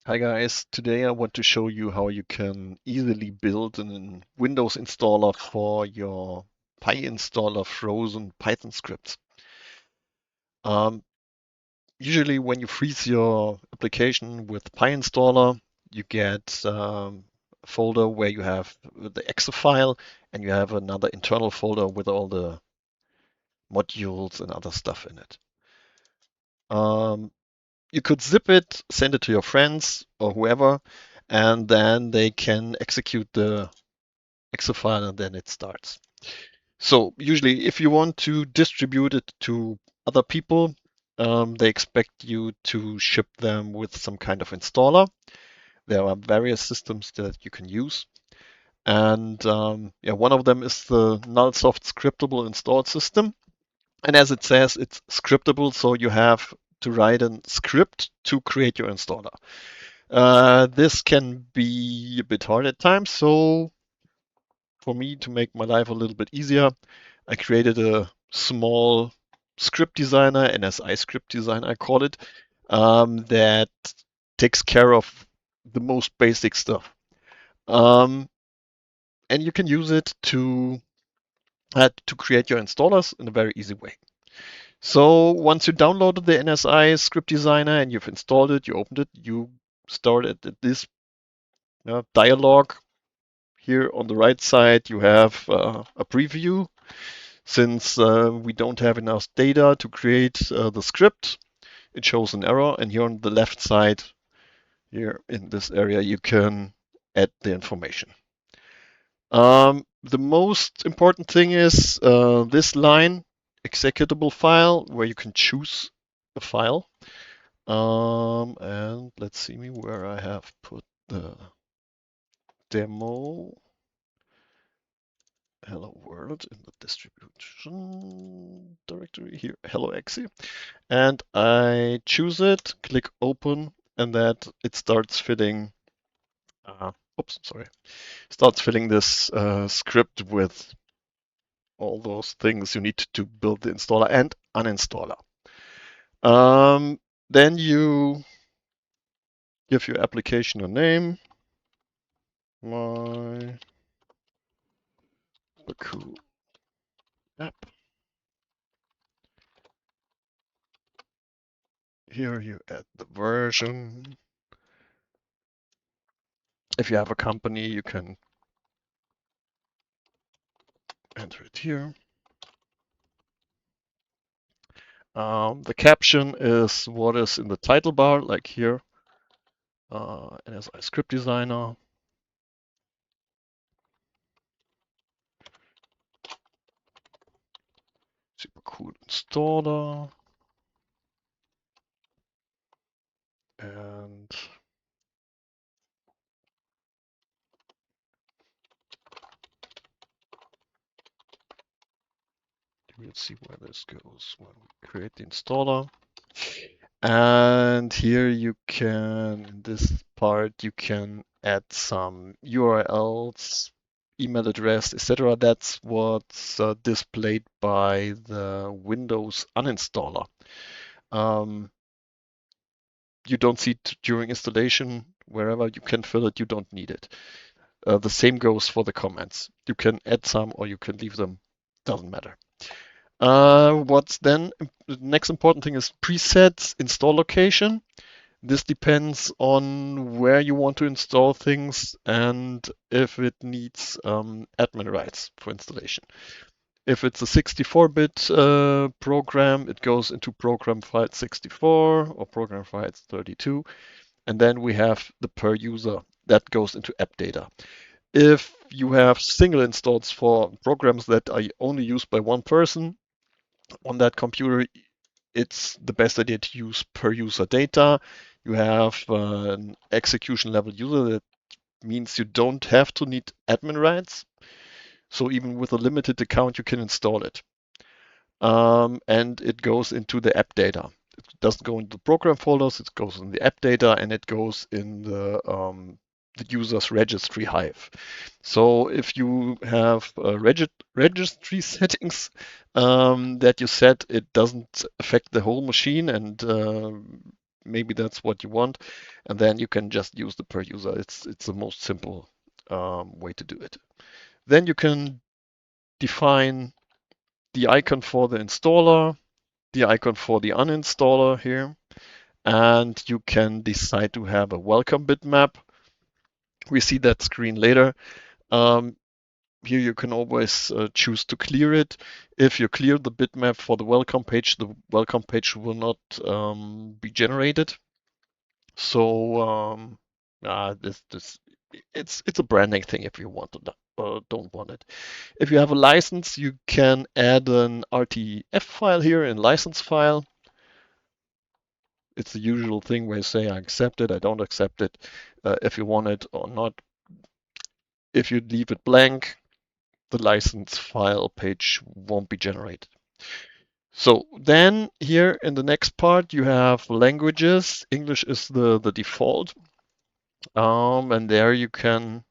Hi guys, today I want to show you how you can easily build a Windows installer for your PyInstaller frozen Python scripts. Um, Usually when you freeze your application with PyInstaller, you get a folder where you have the exe file and you have another internal folder with all the modules and other stuff in it. You could zip it, send it to your friends or whoever, and then they can execute the exe file and then it starts. So usually if you want to distribute it to other people, they expect you to ship them with some kind of installer. There are various systems that you can use. And yeah, one of them is the Nullsoft Scriptable Install System. And as it says, it's scriptable, so you have to write a script to create your installer. This can be a bit hard at times, so for me to make my life a little bit easier, I created a small script designer, NSI script designer, I call it, that takes care of the most basic stuff. And you can use it to create your installers in a very easy way. So once you downloaded the NSI script designer and you've installed it, you opened it, you start at this dialog. Here on the right side, you have a preview. Since we don't have enough data to create the script, it shows an error. And here on the left side, here in this area, you can add the information. The most important thing is this line, executable file, where you can choose a file. And let's see me where I have put the demo hello world in the distribution directory here, hello exe. And I choose it, click open, and that it starts filling, starts filling this script with all those things you need to build the installer and uninstaller. Then you give your application a name. My cool app. Here you add the version. If you have a company, you can enter it here. The caption is what is in the title bar, like here, NSI Script Designer. Super cool installer. And we'll see where this goes when we create the installer. And here you can, in this part, you can add some URLs, email address, etc. That's what's displayed by the Windows uninstaller. You don't see it during installation. Wherever you can fill it, you don't need it. The same goes for the comments. You can add some or you can leave them. Doesn't matter. What's then the next important thing is presets, install location. This depends on where you want to install things and if it needs admin rights for installation. If it's a 64-bit program, it goes into program file 64 or program file 32. And then we have the per user that goes into app data. If you have single installs for programs that are only used by one person on that computer, it's the best idea to use per user data. You have an execution level user. That means you don't have to need admin rights. So even with a limited account, you can install it. And it goes into the app data. It doesn't go into the program folders, it goes in the app data and it goes in the user's registry hive. So if you have registry settings that you set, it doesn't affect the whole machine and maybe that's what you want, and then you can just use the per user. It's the most simple way to do it. Then you can define the icon for the installer, the icon for the uninstaller here, and you can decide to have a welcome bitmap. We see that screen later. Here you can always choose to clear it. If you clear the bitmap for the welcome page will not be generated. So it's a branding thing if you want it or don't want it. If you have a license, you can add an RTF file here in license file. It's the usual thing where you say I accept it, I don't accept it, if you want it or not. If you leave it blank, the license file page won't be generated. So then here in the next part, you have languages. English is the default. And there you can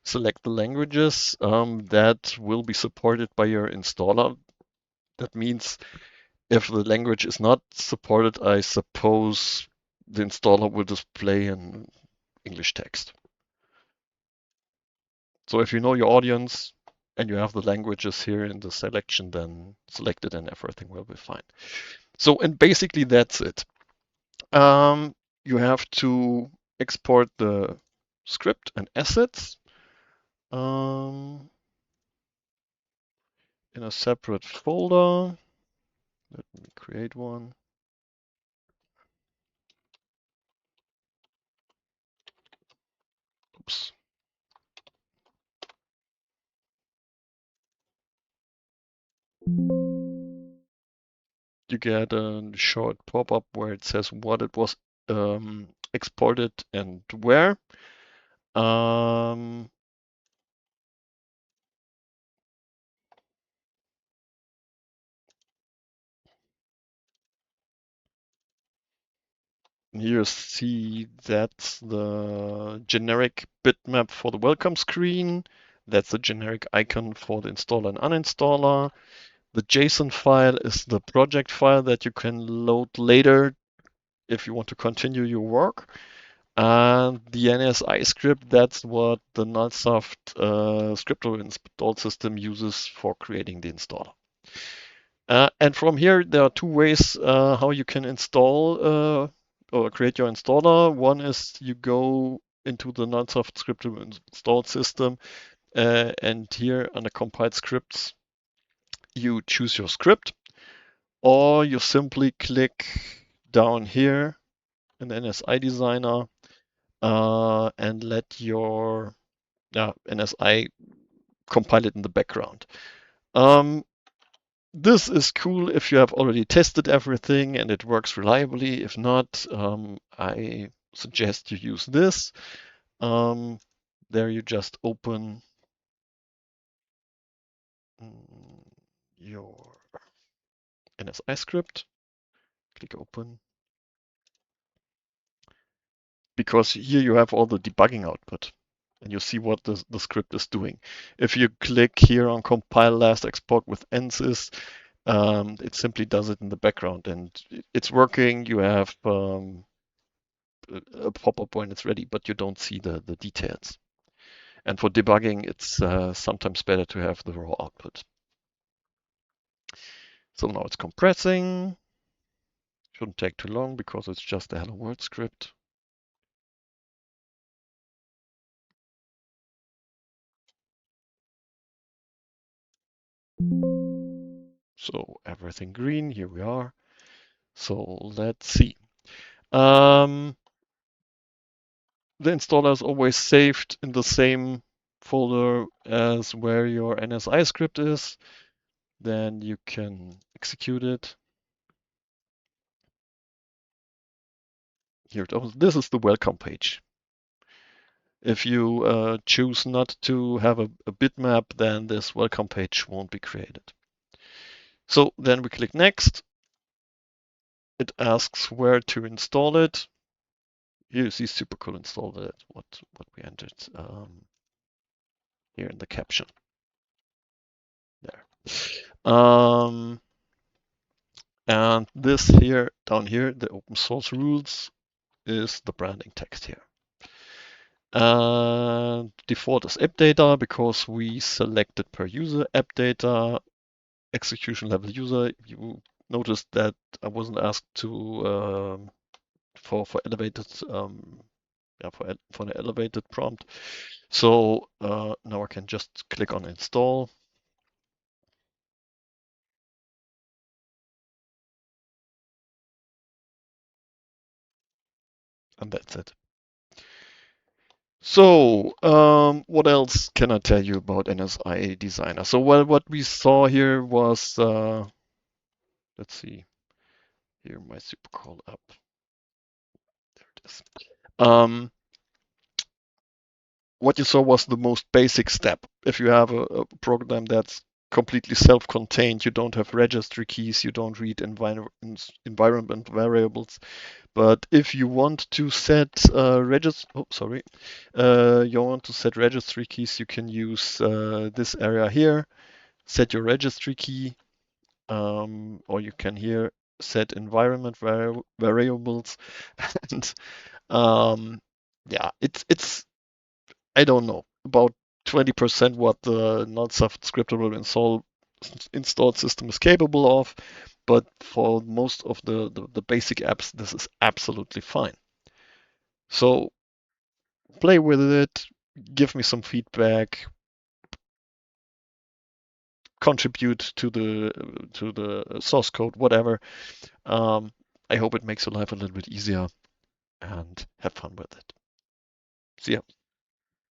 select the languages that will be supported by your installer. That means if the language is not supported, I suppose the installer will display an English text. So if you know your audience and you have the languages here in the selection, then select it and everything will be fine. So, and basically that's it. You have to export the script and assets in a separate folder. Let me create one. Oops. You get a short pop-up where it says what it was exported and where. Here you see that's the generic bitmap for the welcome screen. That's the generic icon for the installer and uninstaller. The JSON file is the project file that you can load later if you want to continue your work. And the NSI script, that's what the Nullsoft Scriptable Install System uses for creating the installer. And from here, there are two ways how you can install or create your installer. One is you go into the Nullsoft Scriptable Install System, and here under compiled scripts, you choose your script, or you simply click down here in the NSI-Designer and let your NSI compile it in the background. This is cool if you have already tested everything and it works reliably. If not, I suggest you use this. There you just open your NSI script, click open, because here you have all the debugging output and you see what the script is doing. If you click here on compile last export with NSIS, it simply does it in the background and it's working. You have a pop-up when it's ready, but you don't see the details. And for debugging, it's sometimes better to have the raw output. So now it's compressing. Shouldn't take too long because it's just a hello world script. So everything green, here we are. So let's see. The installer is always saved in the same folder as where your NSI script is. Then you can execute it. Here it is. This is the welcome page. If you choose not to have a bitmap, then this welcome page won't be created. So then we click next. It asks where to install it. Here you see super cool install that what we entered here in the caption. There. And this here, down here, the open source rules is the branding text here. And default is app data because we selected per user app data, execution level user. You noticed that I wasn't asked to for elevated for the elevated prompt. So now I can just click on install. And that's it. So, what else can I tell you about NSI-Designer? So, well, what we saw here was, let's see, here my supercall up. There it is. What you saw was the most basic step. If you have a program that's completely self-contained, you don't have registry keys, you don't read environment variables. But if you want to set you want to set registry keys, you can use this area here. Set your registry key, or you can here set environment variables, and yeah, it's I don't know about 20% what the Nullsoft Scriptable Install System is capable of, but for most of the basic apps, this is absolutely fine. So play with it, give me some feedback, contribute to the source code, whatever. I hope it makes your life a little bit easier and have fun with it. See ya.